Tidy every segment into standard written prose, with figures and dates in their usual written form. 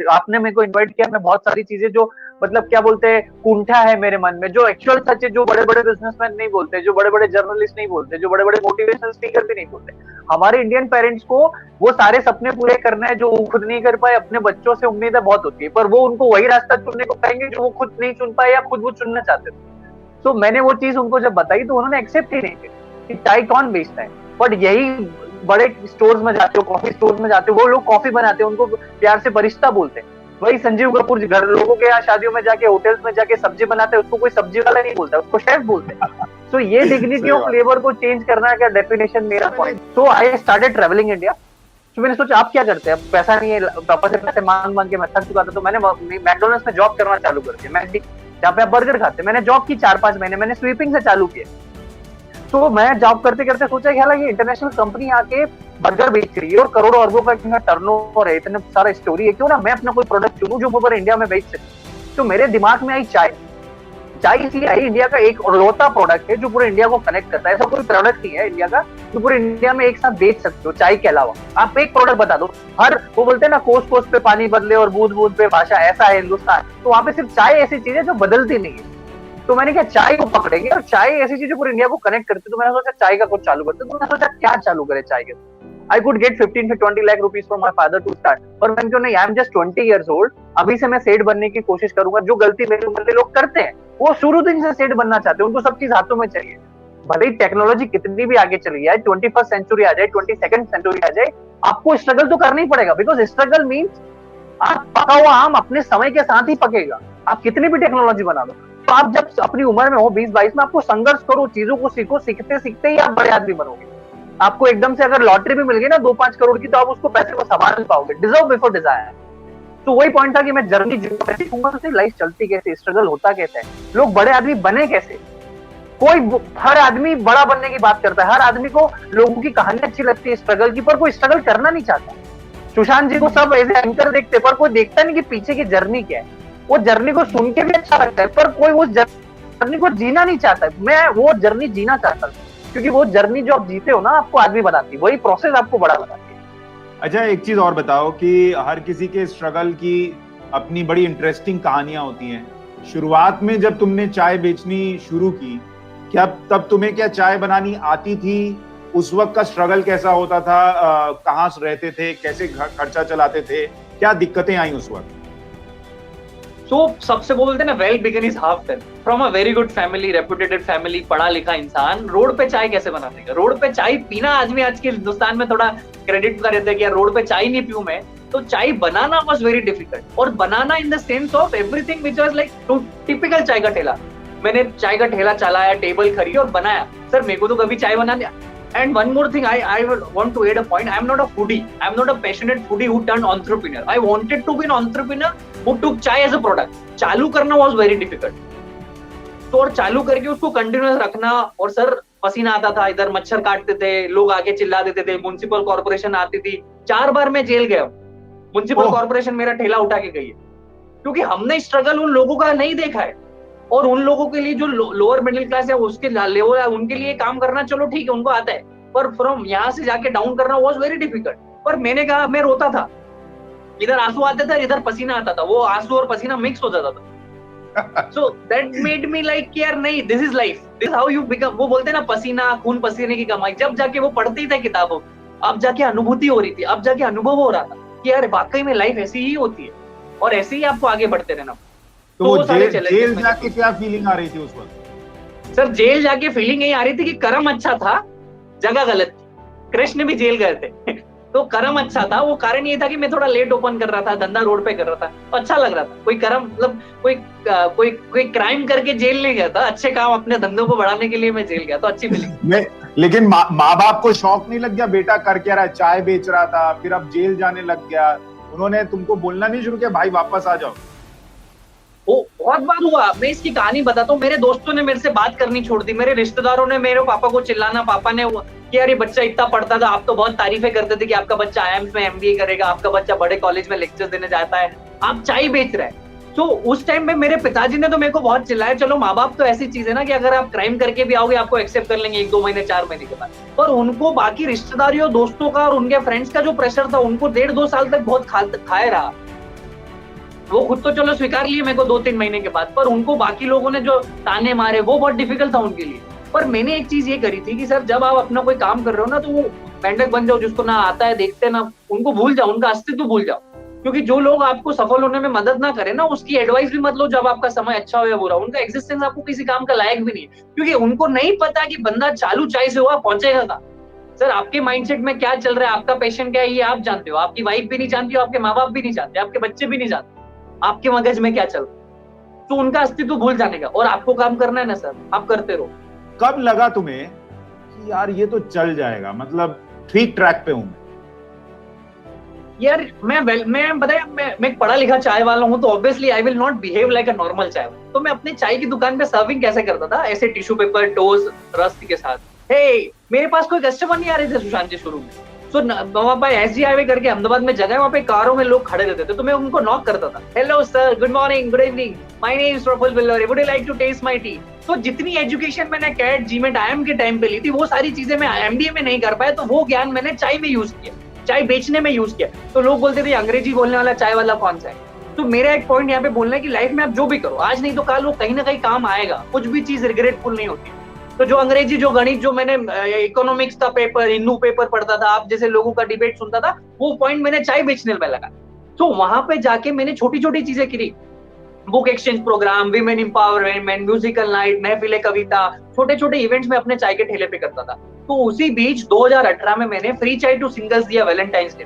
आपने मेरे को इनवाइट किया, मैं बहुत सारी चीजें जो मतलब क्या बोलते हैं कुंठा है मेरे मन में, जो एक्चुअल सच है, जो बड़े बड़े बिजनेसमैन नहीं बोलते, जो बड़े बड़े जर्नलिस्ट नहीं बोलते, जो बड़े बड़े मोटिवेशनल स्पीकर भी नहीं बोलते। हमारे इंडियन पेरेंट्स को वो सारे सपने पूरे करना है जो वो खुद नहीं कर पाए। अपने बच्चों से उम्मीदें बहुत होती है, पर वो उनको वही रास्ता चुनने को कहेंगे जो वो खुद नहीं चुन पाए या खुद वो चुनना चाहते थे। तो मैंने वो चीज उनको जब बताई तो उन्होंने एक्सेप्ट ही नहीं की कि चाय कौन बेचता है। बट यही बड़े स्टोर्स में जाते हो, कॉफी स्टोर्स में जाते हो, वो लोग कॉफी बनाते हैं, उनको प्यार से बरिस्ता बोलते हैं। वही संजीव कपूर घर लोगों के यहाँ शादियों में जाके, होटल्स में जाके सब्जी बनाते हैं, उसको कोई सब्जी वाला नहीं बोलता, उसको शेफ बोलते हैं। तो ये डिग्निटी ऑफ लेबर को चेंज करना का डेफिनेशन मेरा पॉइंट। तो आई स्टार्टेड ट्रेवलिंग इंडिया। तो मैंने सोचा आप क्या करते हैं, अब पैसा नहीं है, पापा से पैसे मांग मांग के मैं थक चुका था, तो मैंने मैकडोनल्ड्स में जॉब करना चालू कर दिया। मैकडी जहाँ पे आप बर्गर खाते, मैंने जॉब की 4-5 महीने, मैंने स्वीपिंग से चालू किया। तो मैं जॉब करते करते सोचा कि हालांकि इंटरनेशनल कंपनी आके बर्गर बेच रही है और करोड़ों अरबों का टर्नओवर है, इतने सारा स्टोरी है, क्यों ना मैं अपना कोई प्रोडक्ट चुनूं जो पूरे इंडिया में बेच सके। तो मेरे दिमाग में आई चाय। चाय इसलिए आई, इंडिया का एक औरलौता प्रोडक्ट है जो पूरे इंडिया को कनेक्ट करता है। ऐसा कोई प्रोडक्ट नहीं है इंडिया का जो पूरे इंडिया में एक साथ बेच सकते हो चाय के अलावा। आप एक प्रोडक्ट बता दो, हर वो बोलते हैं ना कोस कोस पे पानी बदले और बूंद बूंद पे भाषा, ऐसा है हिंदुस्तान। तो वहां पे सिर्फ चाय ऐसी चीज है जो बदलती नहीं है। तो मैंने क्या चाय को पकड़ेंगे, और चाय ऐसी चीज जो पूरे इंडिया को कनेक्ट करती है। तो मैंने सोचा चाय का कुछ चालू करते। तो मैंने सोचा क्या चालू करे चाय के। I could get 15 to 20 lakh rupees from my father to start, पर मैंने क्यों नहीं, I am just 20 years old, अभी से मैं सेठ बनने की कोशिश करूंगा। जो गलती मेरी उम्र के लोग करते हैं, वो शुरू दिन से सेठ बनना चाहते हैं, उनको सब चीज हाथों में चाहिए। भले ही टेक्नोलॉजी कितनी भी आगे चली जाए, 21st सेंचुरी आ जाए, 22nd सेंचुरी आ जाए, आपको स्ट्रगल तो करना ही पड़ेगा। बिकॉज स्ट्रगल मीन्स आप पका हुआ आम अपने समय के साथ ही पकेगा, आप कितनी भी टेक्नोलॉजी बना लो। तो आप जब अपनी उम्र में हो 20-22 में, आपको संघर्ष करो, चीजों को सीखो, सीखते सीखते ही आप बड़े आदमी बनोगे। आपको एकदम से अगर लॉटरी भी मिल गई ना 2-5 करोड़ की, तो आप उसको पैसे को संभाल नहीं पाओगे। Deserve before desire. तो वही पॉइंट था कि मैं जर्नी जीऊंगा तो लाइफ चलती कैसे, स्ट्रगल होता कैसे, लोग बड़े आदमी बने कैसे। कोई हर आदमी बड़ा बनने की बात करता है, हर आदमी को लोगों की कहानी अच्छी लगती है स्ट्रगल की, पर कोई स्ट्रगल करना नहीं चाहता। सुशांत जी को सब एज एंकर देखते, पर कोई देखता नहीं कि पीछे की जर्नी क्या है। वो जर्नी को सुन के भी अच्छा लगता है, पर कोई उस जर्नी को जीना नहीं चाहता। मैं वो जर्नी जीना चाहता हूँ, क्योंकि वो जर्नी जो आप जीते हो ना, आपको आदमी बनाती है, वही प्रोसेस आपको बड़ा बनाती है। अच्छा, एक चीज और बताओ कि हर किसी के स्ट्रगल की अपनी बड़ी इंटरेस्टिंग कहानियां होती हैं। शुरुआत में जब तुमने चाय बेचनी शुरू की, क्या तब तुम्हें क्या चाय बनानी आती थी? उस वक्त का स्ट्रगल कैसा होता था? कहाँ रहते थे, कैसे खर्चा चलाते थे, क्या दिक्कतें आई उस वक्त? तो सबसे बोलते हैं ना, well begun is half done. From a very good family, reputed family, पढ़ा लिखा इंसान रोड पे चाय कैसे बना देगा? रोड पे चाय पीना, आदमी आज के हिंदुस्तान में थोड़ा क्रेडिट का रहता है कि यार रोड पे चाय नहीं पीऊं मैं। तो चाय बनाना वाज वेरी डिफिकल्ट, और बनाना in the sense of everything which was like typical चाय का ठेला। मैंने चाय का ठेला चलाया, टेबल खरीदी और बनाया। सर मेरे को तो कभी चाय बना दिया। And one more thing, I want to add a point. I am not a foodie. I am not a passionate foodie who turned entrepreneur. I wanted to be an entrepreneur who took chai as a product. चालू करना was very difficult. तो और चालू करके उसको continuous रखना, और sir पसीना आता था, इधर मच्छर काटते थे, लोग आके चिल्ला देते थे, म्युनिसिपल कॉर्पोरेशन आती थी। 4 बार मैं जेल गया। म्युनिसिपल कॉर्पोरेशन मेरा ठेला उठा के गई है, क्योंकि हमने स्ट्रगल उन लोगों का नहीं देखा है। और उन लोगों के लिए जो लोअर मिडिल क्लास है, उसके लेवल है, उनके लिए काम करना चलो ठीक है, उनको आता है, पर फ्रॉम यहाँ से जाके डाउन करना वाज वेरी डिफिकल्ट। पर मैंने कहा, मैं रोता था, इधर आंसू आते थे, इधर पसीना आता था, वो आंसू और पसीना मिक्स हो जाता था। So that made me like यार नहीं, this is life, this how you become. वो बोलते हैं ना, पसीना खून पसीने की कमाई। जब जाके वो पढ़ती थी किताबों, अब जाके अनुभूति हो रही थी, अब जाके अनुभव हो रहा था कि यार वाकई में लाइफ ऐसी ही होती है, और ऐसे ही आपको आगे बढ़ते रहना। तो वो जेल जाके क्या फीलिंग आ रही थी उस वक्त? सर जेल जाके फीलिंग यही आ रही थी कि कर्म अच्छा था, जगह गलत थी। कृष्ण भी जेल गए थे तो कर्म अच्छा था। वो कारण ये था कि मैं थोड़ा लेट ओपन कर रहा था, धंधा रोड पे कर रहा था, तो अच्छा लग रहा था। कोई कर्म मतलब कोई क्राइम करके जेल नहीं गया था, अच्छे काम अपने धंधों को बढ़ाने के लिए मैं जेल गया, तो अच्छी फीलिंग। लेकिन माँ बाप को शौक नहीं लग गया, बेटा कर क्या रहा है? चाय बेच रहा था, फिर अब जेल जाने लग गया, उन्होंने तुमको बोलना नहीं शुरू किया, भाई वापस आ जाओ? वो बहुत बार हुआ। मैं इसकी कहानी बताता हूँ। मेरे दोस्तों ने मेरे से बात करनी छोड़ दी, मेरे रिश्तेदारों ने मेरे पापा को चिल्लाना, पापा ने कि यार ये बच्चा इतना पढ़ता था, आप तो बहुत तारीफें करते थे कि आपका बच्चा आईआईएम्स में एमबीए करेगा, आपका बच्चा बड़े कॉलेज में लेक्चर देने जाता है, आप चाय बेच रहे हैं। तो उस टाइम में मेरे पिताजी ने तो मेरे को बहुत चिल्लाया। चलो माँ बाप तो ऐसी चीज है ना कि अगर आप क्राइम करके भी आओगे आपको एक्सेप्ट कर लेंगे 1-2 महीने 4 महीने के बाद, पर उनको बाकी रिश्तेदारियों दोस्तों का और उनके फ्रेंड्स का जो प्रेशर था, उनको 1.5-2 साल तक बहुत खाए रहा। वो खुद तो चलो स्वीकार लिए मेरे को 2-3 महीने के बाद, पर उनको बाकी लोगों ने जो ताने मारे वो बहुत डिफिकल्ट था उनके लिए। पर मैंने एक चीज ये करी थी कि सर जब आप अपना कोई काम कर रहे हो ना, तो वो मेंढक बन जाओ, जिसको ना आता है देखते ना, उनको भूल जाओ, उनका अस्तित्व भूल जाओ। क्योंकि जो लोग आपको सफल होने में मदद ना करे ना, उसकी एडवाइस भी मत लो जब आपका समय अच्छा हो या बुरा। उनका एग्जिस्टेंस आपको किसी काम का लायक भी नहीं है, क्योंकि उनको नहीं पता कि बंदा चालू चाय से हुआ पहुंचेगा कहाँ। सर आपके माइंडसेट में क्या चल रहा है, आपका पैशन क्या है, ये आप जानते हो। आपकी वाइफ भी नहीं जानती हो, आपके माँ बाप भी नहीं जानते, आपके बच्चे भी नहीं जानते आपके मगज में क्या चल रहा है। तो उनका अस्तित्व भूल जाने का, और आपको काम करना है ना सर, आप करते रहो। कब लगा तुम्हें कि यार ये तो चल जाएगा, मतलब ठीक ट्रैक पे हूं यार मैं बताया, मैं पढ़ा लिखा चाय वाला हूँ, तो obviously I will not behave like a normal चाय वाला। तो मैं अपने चाय की दुकान पे सर्विंग कैसे करता था, ऐसे टिश्यू पेपर, टोस्ट, रस्क के साथ। हे, मेरे पास कोई कस्टमर नहीं आ रहे थे सुशांत जी शुरू में। तो वहां पर एसजी हाईवे करके अहमदाबाद में जगह है, वहां पे कारों में लोग खड़े रहते थे, तो मैं उनको नॉक करता था, hello sir, good morning, good evening, my name is Prafull Billore, would you like to taste my tea. तो जितनी एजुकेशन मैंने कैट, जीमेट, आईएम के टाइम पे ली थी, वो सारी चीजें मैं एमबीए में नहीं कर पाया, तो वो ज्ञान मैंने चाय में यूज किया, चाय बेचने में यूज किया। तो लोग बोलते थे अंग्रेजी बोलने वाला चाय वाला कौन सा है। तो मेरा एक पॉइंट यहाँ पे बोलना है कि लाइफ में आप जो भी करो, आज नहीं तो कल वो कहीं ना कहीं काम आएगा, कुछ भी चीज रिग्रेटफुल नहीं होती। तो जो अंग्रेजी, जो गणित, जो मैंने इकोनॉमिक्स का पेपर, हिंदू पेपर पढ़ता था, आप जैसे लोगों का डिबेट सुनता था, वो पॉइंट मैंने चाय बेचने में लगा। तो वहां पे जाके मैंने छोटी छोटी चीजें करी, book exchange programme, women empowerment, musical night, महफिले कविता, छोटे छोटे इवेंट्स में अपने चाय के ठेले पे करता था। तो उसी बीच 2018 में मैंने फ्री चाय टू सिंगल्स दिया Valentine's day,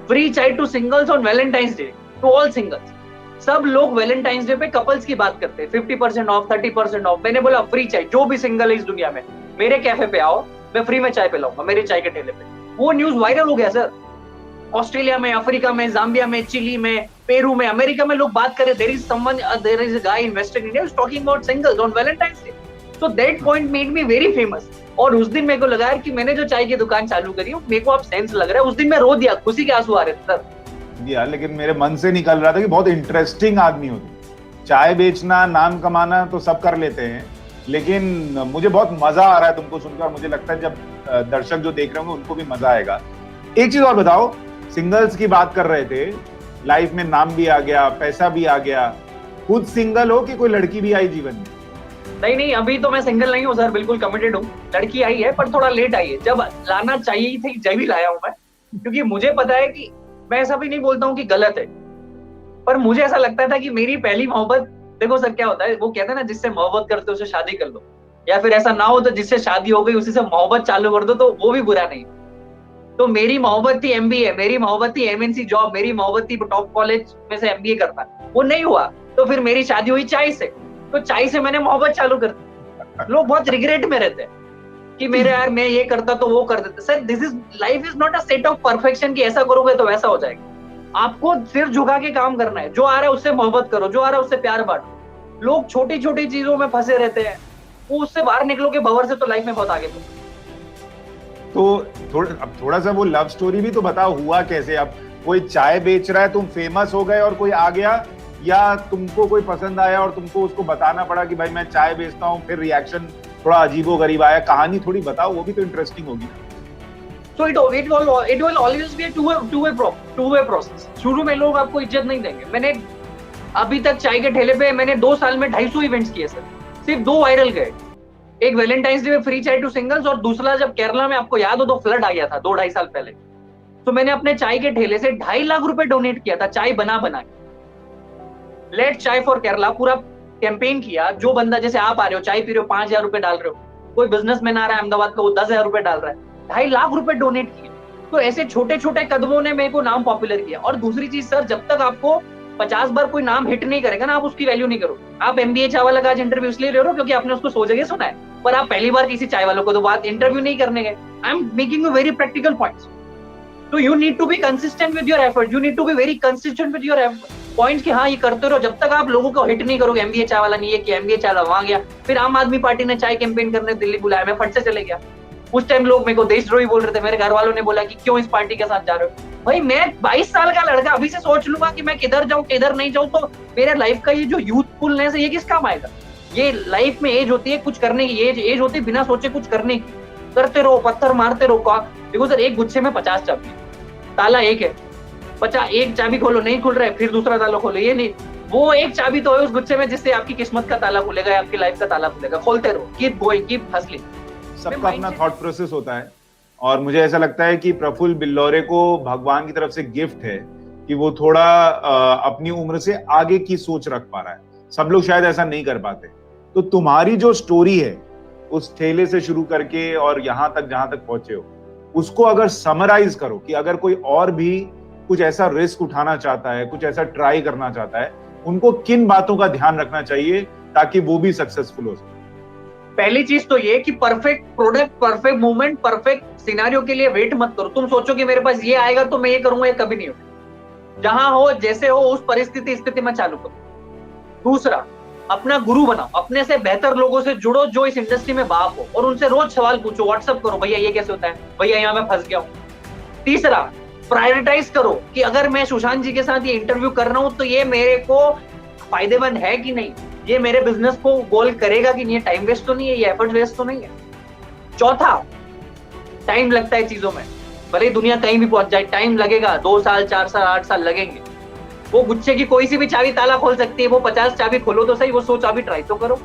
free chai to singles on Valentine's day to all singles. सब लोग वैलेंटाइंस डे पे कपल्स की बात करते हैं, 50% ऑफ, 30% ऑफ। मैंने बोला फ्री चाय, जो भी सिंगल है इस दुनिया में, मेरे कैफे पे आओ, मैं फ्री में चाय पिलाऊंगा, मेरे चाय के ठेले पे। वो न्यूज वायरल हो गया सर, ऑस्ट्रेलिया में, अफ्रीका में, जाम्बिया में, चिली में, पेरू में, अमेरिका में लोग बात करे, there is a guy invested in India talking about singles on Valentine's day. So that point made me very famous. और उस दिन मेरे को लगा कि मैंने जो चाय की दुकान चालू करी, मेरे को अब सेंस लग रहा है। उस दिन मैं रो दिया, खुशी के आंसू आ रहे थे सर। यार, लेकिन मेरे मन से निकल रहा था कि बहुत इंटरेस्टिंग आदमी हो तुम। चाय बेचना, नाम कमाना तो सब कर लेते हैं, लेकिन मुझे बहुत मजा आ रहा है तुमको सुनकर, और मुझे लगता है जब दर्शक जो देख रहे होंगे उनको भी मजा आएगा। एक चीज और बताओ, सिंगल्स की बात कर रहे थे, लाइफ में नाम भी आ गया, पैसा भी आ गया, खुद सिंगल हो कि कोई लड़की भी आई जीवन में? नहीं, अभी तो मैं सिंगल नहीं हूँ सर, बिल्कुल कमिटेड हूँ। लड़की आई है, पर थोड़ा लेट आई है, जब लाना चाहिए थी जब ही लाया हूँ मैं, क्योंकि मुझे पता है कि मैं ऐसा भी नहीं बोलता हूँ कि गलत है, पर मुझे ऐसा लगता था कि मेरी पहली मोहब्बत, देखो सर क्या होता है, वो कहते हैं ना, जिससे मोहब्बत करते हो उससे शादी कर लो, या फिर ऐसा ना हो तो जिससे शादी हो गई उसी से मोहब्बत चालू कर दो, तो वो भी बुरा नहीं। तो मेरी मोहब्बत थी एमबीए, मेरी मोहब्बत थी एमएनसी जॉब, मेरी मोहब्बत थी टॉप कॉलेज में से एमबीए करना, वो नहीं हुआ। तो फिर मेरी शादी हुई चाय से, तो चाय से मैंने मोहब्बत चालू कर दी। लोग बहुत रिग्रेट में रहते हैं कि मेरे यार मैं ये करता तो वो कर देता। Sir this is life is not a set of perfection कि ऐसा करोगे तो वैसा हो जाएगा। आपको सिर झुका के काम करना है, जो आ रहा है उससे मोहब्बत करो, जो आ रहा है उससे प्यार बांटो। लोग छोटी छोटी चीजों में फंसे रहते हैं, वो उससे बाहर निकलोगे भंवर से तो लाइफ में बहुत आगे बढ़ो। तो अब थोड़ा सा वो लव स्टोरी भी तो बताओ, हुआ कैसे? अब कोई चाय बेच रहा है, तुम फेमस हो गए और कोई आ गया, या तुमको कोई पसंद आया और तुमको उसको बताना पड़ा कि भाई मैं चाय बेचता हूँ, फिर रिएक्शन थोड़ा अजीबोगरीब आया? कहानी थोड़ी बताओ, वो भी तो इंटरेस्टिंग होगी। So it will always be a two-way process. शुरू में लोग आपको इज्जत नहीं देंगे। मैंने अभी तक चाय के ठेले पे मैंने 2 साल में 250 इवेंट्स किए सर, सिर्फ 2 वायरल गए। एक वैलेंटाइंस डे में फ्री चाय टू सिंगल्स, और दूसरा जब केरला में, आपको याद हो तो फ्लड आ गया था 2-2.5 साल पहले, तो मैंने अपने चाय के ठेले से 2.5 लाख रुपए डोनेट किया था, चाय बना के। लेट चाय फॉर केरला पूरा कैंपेन किया। जो बंदा, जैसे आप आ रहे हो, चाय पी रहे हो, 5,000 रुपए डाल रहे हो, कोई बिजनेसमैन आ रहा है अहमदाबाद का, वो 10,000 रुपए डाल रहा है, 2.5 लाख रुपए डोनेट किए। तो ऐसे छोटे छोटे कदमों ने मेरे को नाम पॉपुलर किया। और दूसरी चीज सर, जब तक आपको 50 बार कोई नाम हिट नहीं करेगा ना, आप उसकी वैल्यू नहीं करोगे। आप एमबीए चाय वाला का आज इंटरव्यू इसलिए ले रहे हो क्योंकि आपने उसको 100 जगह सुना है, पर आप पहली बार किसी चाय वालों को तो बात इंटरव्यू नहीं करने गए। I am making you very practical points. तो you need to be consistent with your effort, you need to be very consistent with your points कि हाँ ये करते रहो। जब तक आप लोगों को हिट नहीं करोगे, एमबीए चाय वाला नहीं है कि एमबीए चाय वाला वहां गया, फिर आम आदमी पार्टी ने चाय कैंपेन करने दिल्ली बुलाया, मैं फट से चले गया। उस टाइम लोग मेरे को देशद्रोही बोल रहे थे, मेरे घर वालों ने बोला कि क्यों इस पार्टी के साथ जा रहे हो। भाई मैं 22 साल का लड़का अभी से सोच लूंगा कि मैं किधर जाऊं किधर नहीं जाऊं, तो मेरे लाइफ का ये जो यूथफुलनेस है ये किस काम आएगा? ये लाइफ में एज होती है कुछ करने की, एज होती है बिना सोचे कुछ करने की। करते रहो, पत्थर मारते रहो। देखो सर, एक गुच्छे में 50 चाबी, ताला एक है, एक चाबी खोलो नहीं खुल रहा है, फिर दूसरा ताला खोलो, ये नहीं। वो एक चाबी तो है उस गुच्छे में जिससे आपकी किस्मत का ताला खुलेगा या आपकी लाइफ का ताला खुलेगा। खोलते रहो, कीप गोइंग, कीप हसलिंग। सबका अपना थॉट प्रोसेस होता है, और मुझे ऐसा लगता है कि प्रफुल्ल बिल्लौरे को भगवान की तरफ से गिफ्ट है कि वो थोड़ा अपनी उम्र से आगे की सोच रख पा रहा है। सब लोग शायद ऐसा नहीं कर पाते। तो तुम्हारी जो स्टोरी है, उस ठेले से शुरू करके और यहाँ तक जहां तक पहुंचे हो, उसको अगर समराइज करो कि अगर कोई और भी कुछ ऐसा रिस्क उठाना चाहता है, कुछ ऐसा ट्राई करना चाहता है, उनको किन बातों का ध्यान रखना चाहिए ताकि वो भी सक्सेसफुल हो सके? पहली चीज तो ये कि perfect product, perfect movement, perfect scenario के लिए वेट मत करो। तुम सोचो कि मेरे पास ये आएगा तो मैं ये करूंगा, ये कभी नहीं होगा। जहां हो, जैसे हो, उस स्थिति में चालू करो। दूसरा, अपना गुरु बनाओ, अपने से बेहतर लोगों से जुड़ो जो इस इंडस्ट्री में बाप हो, और उनसे रोज सवाल पूछो, व्हाट्सएप करो, भैया ये कैसे होता है, भैया यहाँ मैं फंस गया हूँ। तीसरा, प्रायोरिटाइज करो कि अगर मैं सुशांत जी के साथ ये इंटरव्यू कर रहा हूँ तो ये मेरे को फायदेमंद है कि नहीं, ये मेरे बिजनेस को गोल करेगा कि नहीं, ये टाइम वेस्ट तो नहीं है, ये एफर्ट वेस्ट तो नहीं है। चौथा, टाइम लगता है चीजों में, भले ही दुनिया कहीं भी पहुंच जाए, टाइम लगेगा, 2 साल 4 साल 8 साल लगेंगे। वो गुच्छे की कोई सी भी चाबी ताला खोल सकती है, वो 50 चाबी खोलो तो सही, वो 100 चाबी ट्राई तो करो।